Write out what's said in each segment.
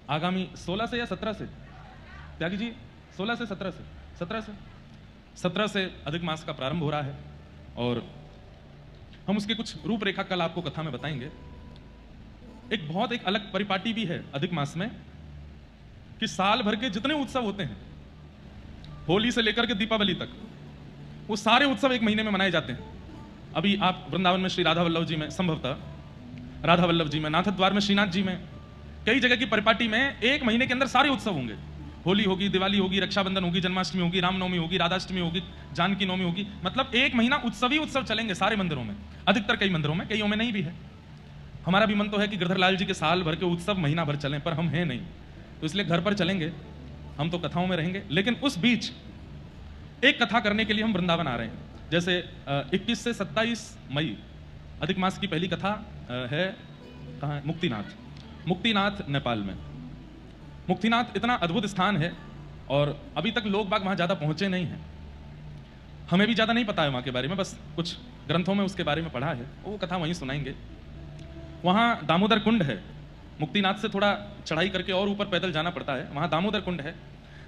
आगामी 16 से या 17 से, त्यागी जी 16 से 17 से अधिक मास का प्रारंभ हो रहा है और हम उसके कुछ रूपरेखा कल आपको कथा में बताएंगे। एक अलग परिपाटी भी है अधिक मास में कि साल भर के जितने उत्सव होते हैं, होली से लेकर के दीपावली तक, वो सारे उत्सव एक महीने में मनाए जाते हैं। अभी आप वृंदावन में श्री राधा वल्लभ जी में, संभवतः राधा वल्लभ जी में, नाथ द्वार में श्रीनाथ जी में, कई जगह की परिपाटी में एक महीने के अंदर सारे उत्सव होंगे। होली होगी, दिवाली होगी, रक्षाबंधन होगी, जन्माष्टमी होगी, रामनवमी होगी, राधाष्टमी होगी, जानकी नवमी होगी, मतलब एक महीना उत्सव ही उत्सव चलेंगे सारे मंदिरों में, अधिकतर कई मंदिरों में, कईयों में नहीं भी है। हमारा भी मन तो है कि गिरधर लाल जी के साल भर के उत्सव महीना भर चलें, पर हम हैं नहीं, तो इसलिए घर पर चलेंगे, हम तो कथाओं में रहेंगे। लेकिन उस बीच एक कथा करने के लिए हम वृंदावन आ रहे हैं। जैसे 21 से 27 मई अधिक मास की पहली कथा है कहाँ? मुक्तिनाथ नेपाल में। मुक्तिनाथ इतना अद्भुत स्थान है और अभी तक लोग बाग वहाँ ज़्यादा पहुँचे नहीं हैं। हमें भी ज़्यादा नहीं पता है वहाँ के बारे में, बस कुछ ग्रंथों में उसके बारे में पढ़ा है, वो कथा वहीं सुनाएंगे। वहाँ दामोदर कुंड है। मुक्तिनाथ से थोड़ा चढ़ाई करके और ऊपर पैदल जाना पड़ता है, वहाँ दामोदर कुंड है।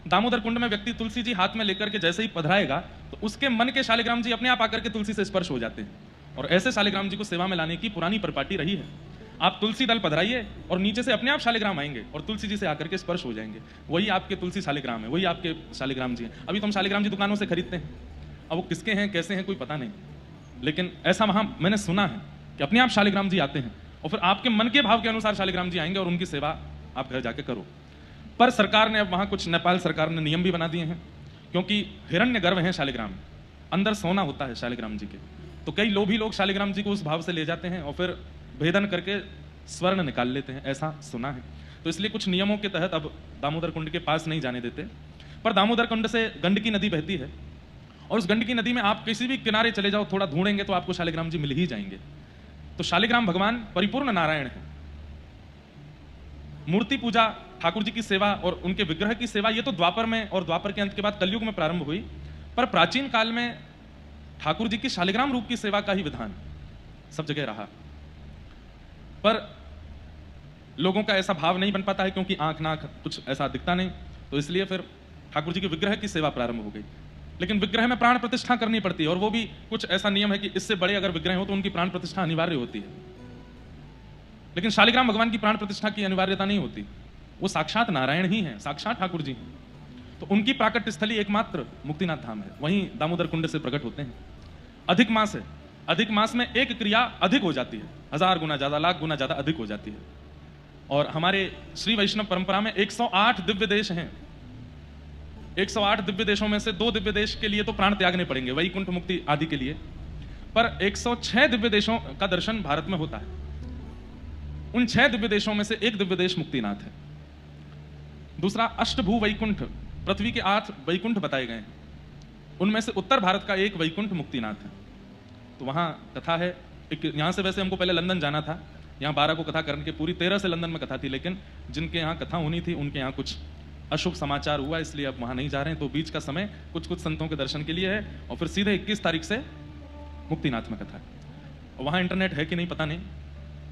दामोदर कुंड में व्यक्ति तुलसी जी हाथ में लेकर के जैसे ही पधराएगा तो उसके मन के शालिग्राम जी अपने आप आकर के तुलसी से स्पर्श हो जाते हैं। और ऐसे शालिग्राम जी को सेवा में लाने की पुरानी परिपाटी रही है। आप तुलसी दल पधराइए और नीचे से अपने आप शालिग्राम आएंगे और तुलसी जी से आकर के स्पर्श हो जाएंगे। वही आपके तुलसी शालिग्राम है, वही आपके शालिग्राम जी हैं। अभी तो हम शालिग्राम जी दुकानों से खरीदते हैं, अब वो किसके हैं कैसे हैं कोई पता नहीं, लेकिन ऐसा वहाँ मैंने सुना है कि अपने आप शालिग्राम जी आते हैं और फिर आपके मन के भाव के अनुसार शालिग्राम जी आएंगे और उनकी सेवा आप घर जाके करो। पर सरकार ने अब वहाँ कुछ, नेपाल सरकार ने नियम भी बना दिए हैं, क्योंकि हिरण्य गर्भ हैं शालिग्राम, अंदर सोना होता है शालिग्राम जी के, तो कई लोभी लोग शालिग्राम जी को उस भाव से ले जाते हैं और फिर भेदन करके स्वर्ण निकाल लेते हैं, ऐसा सुना है। तो इसलिए कुछ नियमों के तहत अब दामोदर कुंड के पास नहीं जाने देते। पर दामोदर कुंड से गंडकी नदी बहती है और उस गंडकी नदी में आप किसी भी किनारे चले जाओ, थोड़ा ढूंढेंगे तो आपको शालिग्राम जी मिल ही जाएंगे। तो शालिग्राम भगवान परिपूर्ण नारायण है। मूर्ति पूजा, ठाकुर जी की सेवा और उनके विग्रह की सेवा, ये तो द्वापर में और द्वापर के अंत के बाद कलयुग में प्रारंभ हुई। पर प्राचीन काल में ठाकुर जी की शालिग्राम रूप की सेवा का ही विधान सब जगह रहा। पर लोगों का ऐसा भाव नहीं बन पाता है क्योंकि आंख नाक कुछ ऐसा दिखता नहीं, तो इसलिए फिर ठाकुर जी के विग्रह की सेवा प्रारंभ हो गई। लेकिन विग्रह में प्राण प्रतिष्ठा करनी पड़ती है और वो भी कुछ ऐसा नियम है कि इससे बड़े अगर विग्रह हो तो उनकी प्राण प्रतिष्ठा अनिवार्य होती है। लेकिन शालिग्राम भगवान की प्राण प्रतिष्ठा की अनिवार्यता नहीं होती, वो साक्षात नारायण ही हैं, साक्षात ठाकुर जी हैं। तो उनकी प्राकट्य स्थली एकमात्र मुक्तिनाथ धाम है, वहीं दामोदर कुंड से प्रकट होते हैं। अधिक मास है, अधिक मास में एक क्रिया अधिक हो जाती है, 1000 गुना ज्यादा, लाख गुना ज्यादा अधिक हो जाती है। और हमारे श्री वैष्णव परंपरा में 108 दिव्य देश हैं। 108 दिव्य देशों में से 2 दिव्य देश के लिए तो प्राण त्यागने पड़ेंगे, वैकुंठ मुक्ति आदि के लिए, पर 106 दिव्य देशों का दर्शन भारत में होता है। उन 6 दिव्य देशों में से एक दिव्य देश मुक्तिनाथ है। दूसरा अष्टभू वैकुंठ, पृथ्वी के 8 वैकुंठ बताए गए हैं, उनमें से उत्तर भारत का एक वैकुंठ मुक्तिनाथ है। तो वहाँ कथा है। यहाँ से वैसे हमको पहले लंदन जाना था, यहाँ 12 को कथा करने के, पूरी 13 से लंदन में कथा थी, लेकिन जिनके यहाँ कथा होनी थी उनके यहाँ कुछ अशुभ समाचार हुआ, इसलिए अब वहाँ नहीं जा रहे हैं। तो बीच का समय कुछ संतों के दर्शन के लिए है और फिर सीधे 21 तारीख से मुक्तिनाथ में कथा है। वहाँ इंटरनेट है कि नहीं पता नहीं,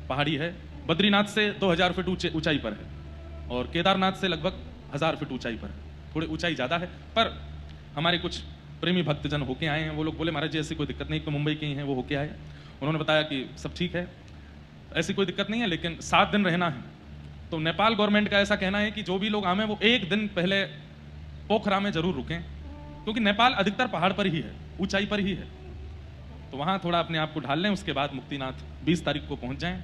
पहाड़ी है। बद्रीनाथ से 2000 फीट ऊंचाई पर है और केदारनाथ से लगभग 1000 फीट ऊंचाई पर है, थोड़ी ऊंचाई ज़्यादा है। पर हमारे कुछ प्रेमी भक्तजन होके आए हैं, वो लोग बोले महाराज जी ऐसी कोई दिक्कत नहीं, तो मुंबई के ही हैं, वो होके आए, उन्होंने बताया कि सब ठीक है, ऐसी कोई दिक्कत नहीं है, लेकिन 7 दिन रहना है। तो नेपाल गवर्नमेंट का ऐसा कहना है कि जो भी लोग आए वो 1 दिन पहले पोखरा में जरूर रुकें, क्योंकि नेपाल अधिकतर पहाड़ पर ही है, ऊंचाई पर ही है। तो वहाँ थोड़ा अपने आप को ढाल लें, उसके बाद मुक्तिनाथ 20 तारीख को पहुँच जाएं।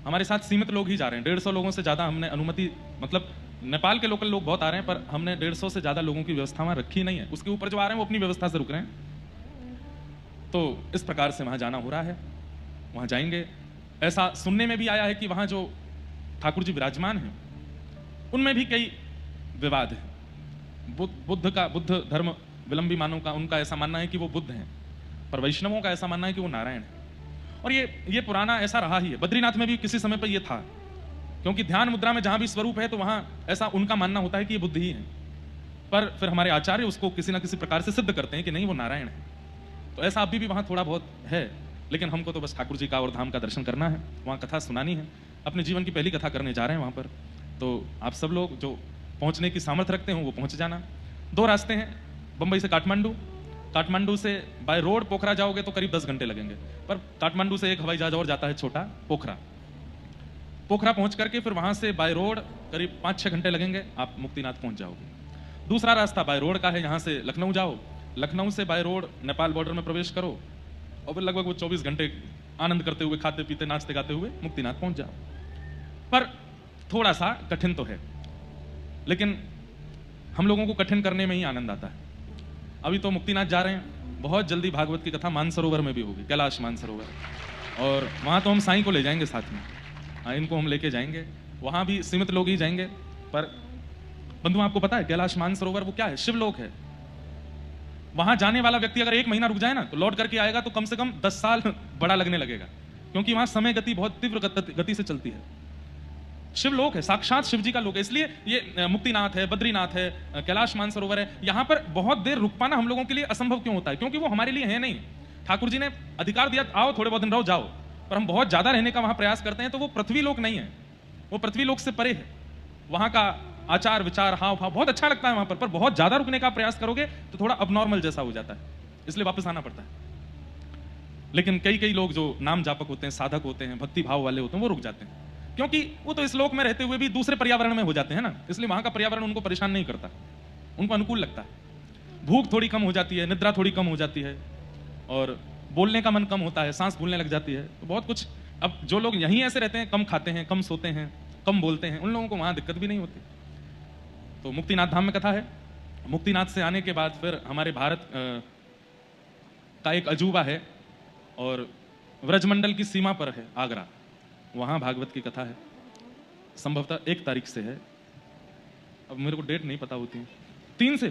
हमारे साथ सीमित लोग ही जा रहे हैं, 150 लोगों से ज़्यादा हमने अनुमति, मतलब नेपाल के लोकल लोग बहुत आ रहे हैं, पर हमने 150 से ज़्यादा लोगों की व्यवस्था वहाँ रखी नहीं है। उसके ऊपर जो आ रहे हैं वो अपनी व्यवस्था से रुक रहे हैं। तो इस प्रकार से वहाँ जाना हो रहा है, वहाँ जाएंगे। ऐसा सुनने में भी आया है कि वहाँ जो ठाकुर जी विराजमान हैं उनमें भी कई विवाद है। बुद्ध धर्म विलंबी मानों का, उनका ऐसा मानना है कि वो बुद्ध हैं, पर वैष्णवों का ऐसा मानना है कि वो नारायण है। और ये पुराना ऐसा रहा ही है। बद्रीनाथ में भी किसी समय पर ये था, क्योंकि ध्यान मुद्रा में जहां भी स्वरूप है तो वहां ऐसा उनका मानना होता है कि ये बुद्ध ही है, पर फिर हमारे आचार्य उसको किसी ना किसी प्रकार से सिद्ध करते हैं कि नहीं वो नारायण है। तो ऐसा अभी भी वहां थोड़ा बहुत है, लेकिन हमको तो बस ठाकुर जी का और धाम का दर्शन करना है, वहां कथा सुनानी है। अपने जीवन की पहली कथा करने जा रहे हैं वहां पर, तो आप सब लोग जो पहुंचने की सामर्थ्य रखते हो वो पहुंच जाना। 2 रास्ते हैं, बंबई से काठमांडू। काठमांडू से बाय रोड पोखरा जाओगे तो करीब 10 घंटे लगेंगे, पर काठमांडू से एक हवाई जहाज और जाता है छोटा, पोखरा। पोखरा पहुंच करके फिर वहां से बाय रोड करीब 5-6 घंटे लगेंगे, आप मुक्तिनाथ पहुंच जाओगे। दूसरा रास्ता बाय रोड का है, यहाँ से लखनऊ जाओ, लखनऊ से बाय रोड नेपाल बॉर्डर में प्रवेश करो और फिर लगभग वो 24 घंटे आनंद करते हुए, खाते पीते नाचते गाते हुए मुक्तिनाथ पहुंच जाओ। पर थोड़ा सा कठिन तो है, लेकिन हम लोगों को कठिन करने में ही आनंद आता है। अभी तो मुक्तिनाथ जा रहे हैं, बहुत जल्दी भागवत की कथा मानसरोवर में भी होगी, कैलाश मानसरोवर, और वहां तो हम साईं को ले जाएंगे साथ में। हाँ, इनको हम लेके जाएंगे, वहां भी सीमित लोग ही जाएंगे। पर बंधु आपको पता है कैलाश मानसरोवर वो क्या है? शिवलोक है। वहां जाने वाला व्यक्ति अगर 1 महीना रुक जाए ना तो लौट करके आएगा तो कम से कम 10 साल बड़ा लगने लगेगा, क्योंकि वहां समय गति बहुत तीव्र गति से चलती है। शिवलोक है, साक्षात शिव जी का लोक है। इसलिए ये मुक्तिनाथ है, बद्रीनाथ है, कैलाश मानसरोवर है, यहां पर बहुत देर रुक पाना हम लोगों के लिए असंभव क्यों होता है? क्योंकि वो हमारे लिए है नहीं। ठाकुर जी ने अधिकार दिया, आओ थोड़े बहुत दिन रहो, जाओ, पर हम बहुत ज्यादा रहने का वहां प्रयास करते हैं, तो वो पृथ्वी लोक नहीं है, वो पृथ्वी लोक से परे है। वहां का आचार विचार, हाव भाव बहुत अच्छा लगता है वहां पर बहुत ज्यादा रुकने का प्रयास करोगे तो थोड़ा अबनॉर्मल जैसा हो जाता है, इसलिए वापस आना पड़ता है। लेकिन कई लोग जो नाम जापक होते हैं, साधक होते हैं, भक्ति भाव वाले होते हैं, वो रुक जाते हैं, क्योंकि वो तो इस लोक में रहते हुए भी दूसरे पर्यावरण में हो जाते हैं ना, इसलिए वहां का पर्यावरण उनको परेशान नहीं करता, उनको अनुकूल लगता है। भूख थोड़ी कम हो जाती है, निद्रा थोड़ी कम हो जाती है, और बोलने का मन कम होता है, सांस भूलने लग जाती है, तो बहुत कुछ। अब जो लोग यहीं ऐसे रहते हैं, कम खाते हैं, कम सोते हैं, कम बोलते हैं, उन लोगों को वहां दिक्कत भी नहीं होती। तो मुक्तिनाथ धाम में कथा है। मुक्तिनाथ से आने के बाद फिर हमारे भारत का एक अजूबा है, और व्रजमंडल की सीमा पर है आगरा, वहां भागवत की कथा है। संभवतः 1 तारीख से है, अब मेरे को डेट नहीं पता होती, 3 से